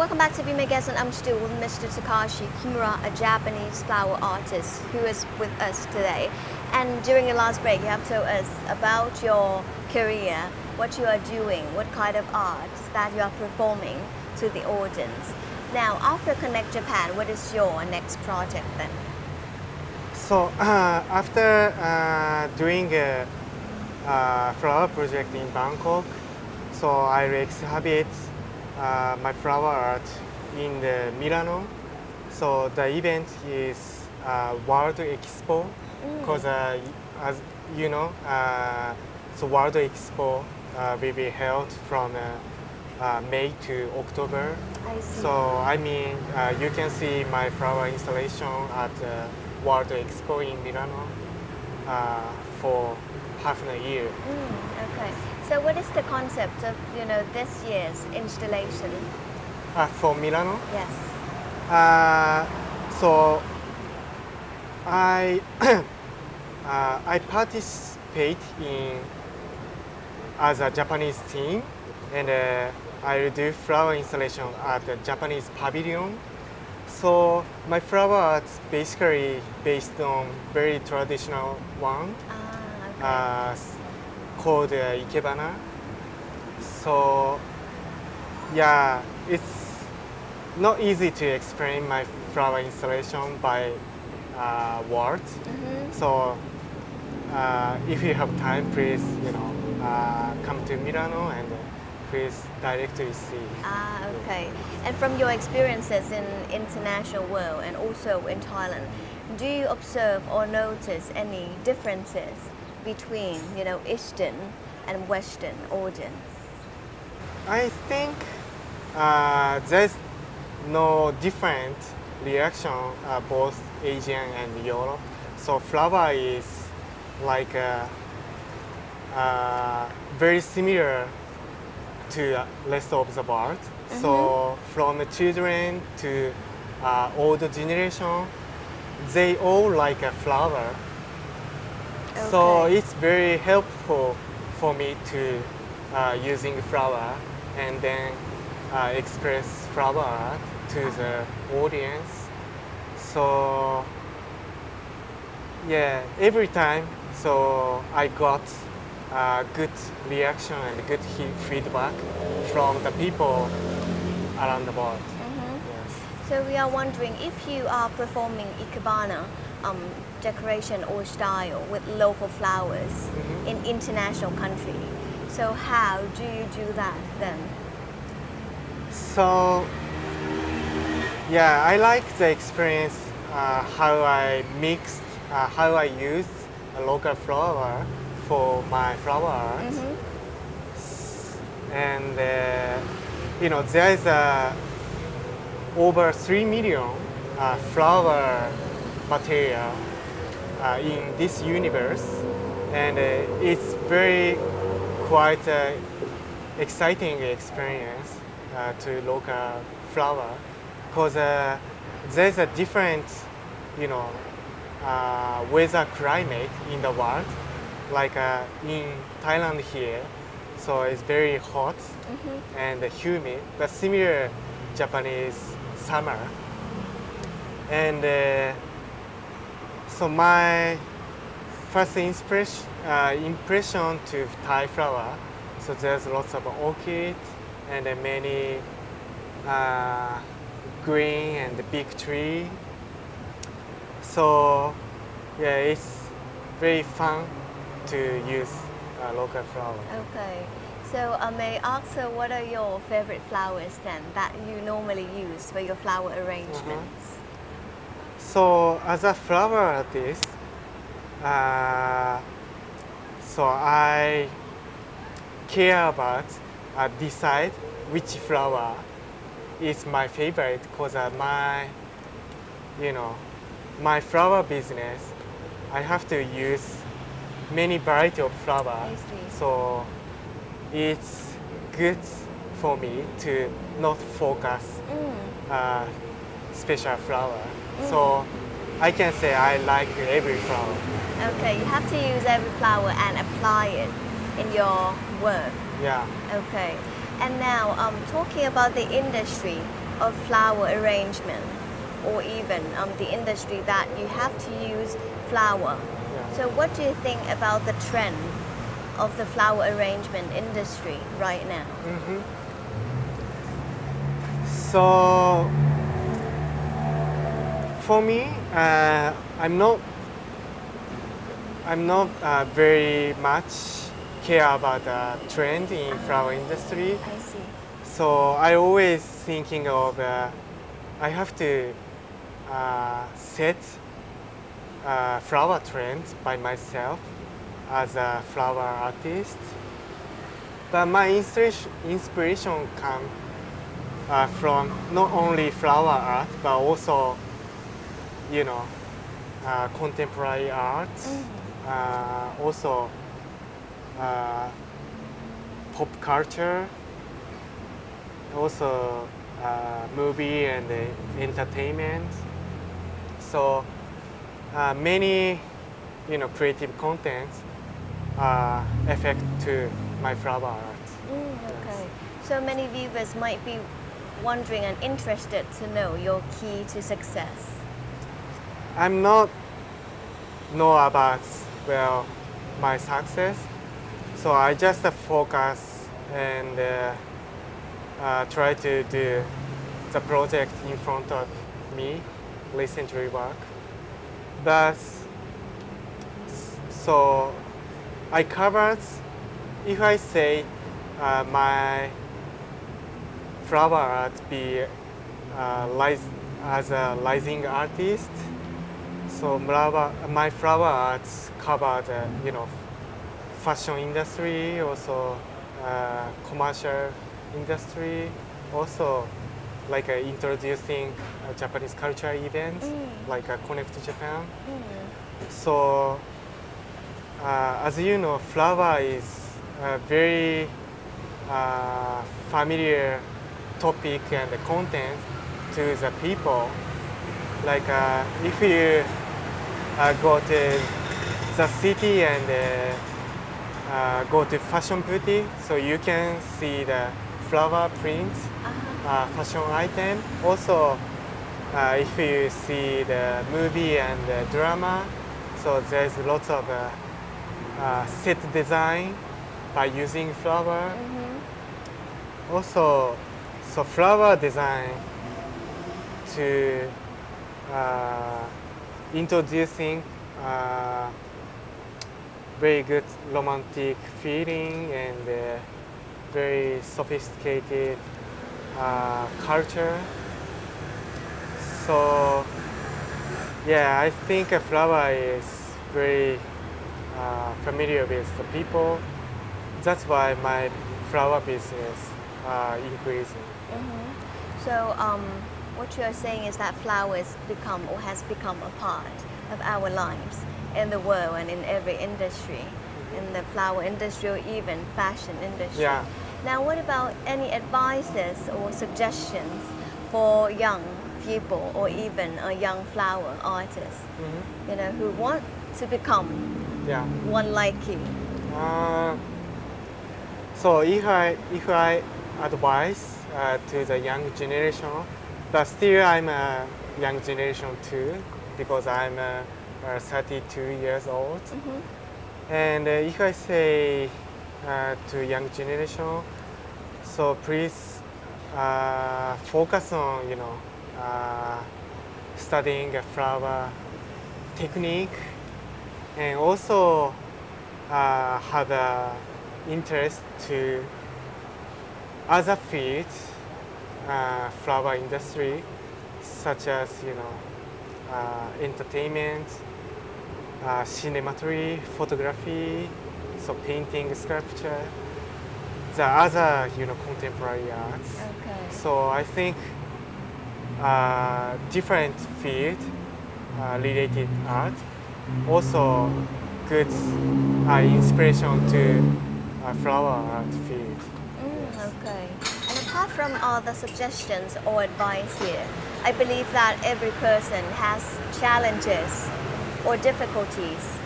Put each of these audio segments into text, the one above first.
welcome back to Be My Guest, and I'm still with Mr. Takashi Kimura, a Japanese flower artist who is with us today. And during the last break, you have told us about your career, what you are doing, what kind of art that you are performing to the audience. Now, after Connect Japan, what is your next project then? So after doing a flower project in Bangkok, so I exhibit my flower art in the Milano. So the event is World Expo, because as you know, so World Expo will be held from May to October. I see. So I mean, you can see my flower installation at World Expo in Milano for half a year. Okay. So what is the concept of this year's installation? For Milano, Yes. so I I participate in as a Japanese team, and I will do flower installation at the Japanese pavilion. So my flower art basically based on very traditional one Okay. called ikebana. So yeah, it's not easy to explain my flower installation by words. So if you have time, please come to Milano and please directly see. Okay. And from your experiences in international world and also in Thailand, do you observe or notice any differences between, Eastern and Western audience? I think there's no different reaction both Asian and Europe. So flower is like very similar to rest of the world. So from the children to older generation, they all like a flower. So Okay. it's very helpful for me to using flower and then express flower art to the audience. So yeah, every time so I got good reaction and good feedback from the people around the world. Yes. So we are wondering if you are performing ikebana decoration or style with local flowers in international country. So how do you do that then? So yeah, I like the experience how I mixed, how I used a local flower for my flower art. And there is over 3 million flower material in this universe, and it's very quite exciting experience to local flower, because there's a different weather climate in the world, like in Thailand here, so it's very hot and humid, but similar Japanese summer. And so my first impression to Thai flower, so there's lots of orchid and many green and big tree. So yeah, it's very fun to use local flower. Okay. So may I ask, what are your favorite flowers then that you normally use for your flower arrangements? So as a flower artist, so I care about decide which flower is my favorite, because my flower business, I have to use many variety of flower. I see. So it's good for me to not focus special flower. So I can say I like every flower. Okay, you have to use every flower and apply it in your work. Yeah. Okay. And now, talking about the industry, of flower arrangement, or even the industry that you have to use flower. Yeah. So what do you think about the trend of the flower arrangement industry right now? So for me, I'm not very much care about the trend in flower industry. I see. So I always thinking of I have to set flower trends by myself as a flower artist. But my inspiration comes from not only flower art but also, you know, contemporary art, also pop culture, also movie and entertainment. So many, creative contents affect to my flower art. Okay. So many viewers might be wondering and interested to know your key to success. I'm not know about my success, so I just focus and try to do the project in front of me, recently work. But so I covered. If I say my flower art be as a rising artist, so my flower arts cover the fashion industry, also commercial industry, also like introducing Japanese culture events like Connect Japan. So as you know, flower is a very familiar topic and content to the people. Like if you go to the city and go to fashion boutique, so you can see the flower print fashion item. Also, if you see the movie and the drama, so there's lots of set design by using flower. Also, so flower design to introducing very good romantic feeling and very sophisticated culture. So yeah, I think a flower is very familiar with the people. That's why my flower business increasing. So what you are saying is that flowers become or has become a part of our lives in the world and in every industry, in the flower industry or even fashion industry. Yeah. Now, what about any advices or suggestions for young people or even a young flower artist, who want to become one like you? So if I advise to the young generation, but still I'm a young generation too, because I'm 32 years old. And if I say to young generation, so please focus on studying a flower technique, and also have a interest to other fields, flower industry, such as entertainment, cinematography, photography, so painting, sculpture, the other contemporary arts. Okay. So I think different field related art also good inspiration to flower art field. Okay. And apart from all the suggestions or advice here, I believe that every person has challenges or difficulties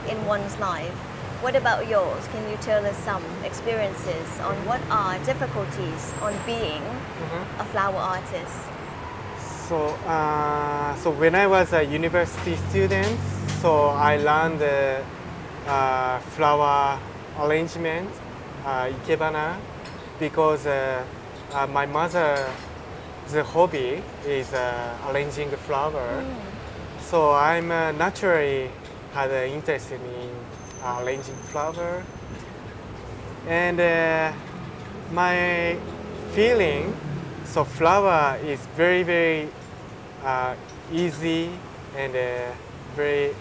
in one's life. What about yours? Can you tell us some experiences on what are difficulties on being a flower artist? So when I was a university student, so I learned the flower arrangement, ikebana, because my mother's hobby is arranging flower. So I'm naturally had an interest in arranging flower, and my feeling, so flower is very easy and very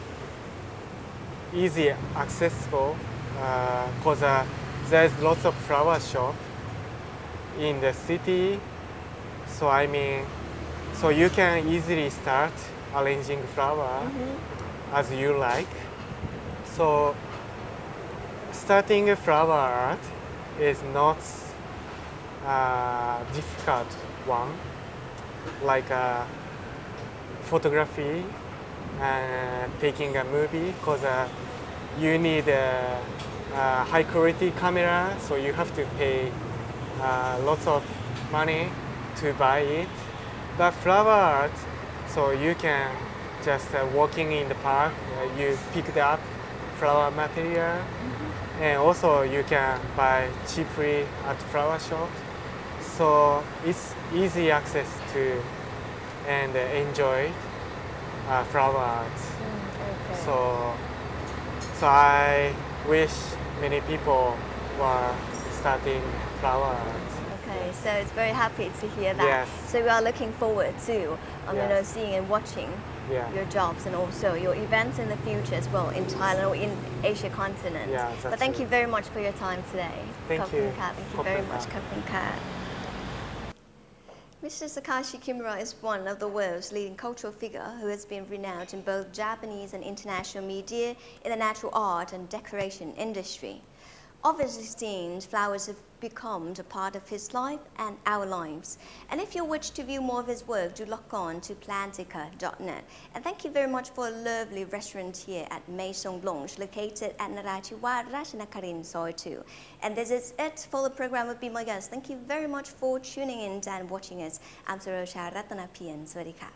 easy accessible because there's lots of flower shop in the city. So I mean, so you can easily start arranging flower as you like. So starting a flower art is not difficult one, like photography and taking a movie, because you need a high quality camera, so you have to pay lots of money to buy it. But flower art, so you can just walking in the park, you picked up flower material, and also you can buy cheaply at flower shop. So it's easy access to and enjoy flower art. Okay. So I wish many people were starting flower art. Okay, so it's very happy to hear that. Yes. So we are looking forward to Yes. seeing and watching Yeah. your jobs and also your events in the future as well in Thailand or in Asia continent. Yeah, But that's thank you it. very much for your time today. Thank ขอบคุณ you. ค่ะ Thank you very much ขอบคุณค่ะ ขอบคุณค่ะ Mr. Takashi Kimura is one of the world's leading cultural figure who has been renowned in both Japanese and international media in the natural art and decoration industry. Obviously, scenes, flowers have become a part of his life and our lives. And if you wish to view more of his work, do log on to plantica.net. And thank you very much for a lovely restaurant here at Maison Blanche, located at Narathawat Ratchanakarin, Soy 2. And this is it for the program with Be My Guest. Thank you very much for tuning in and watching us. I'm Sarosha Ratanapian. Swadee ka.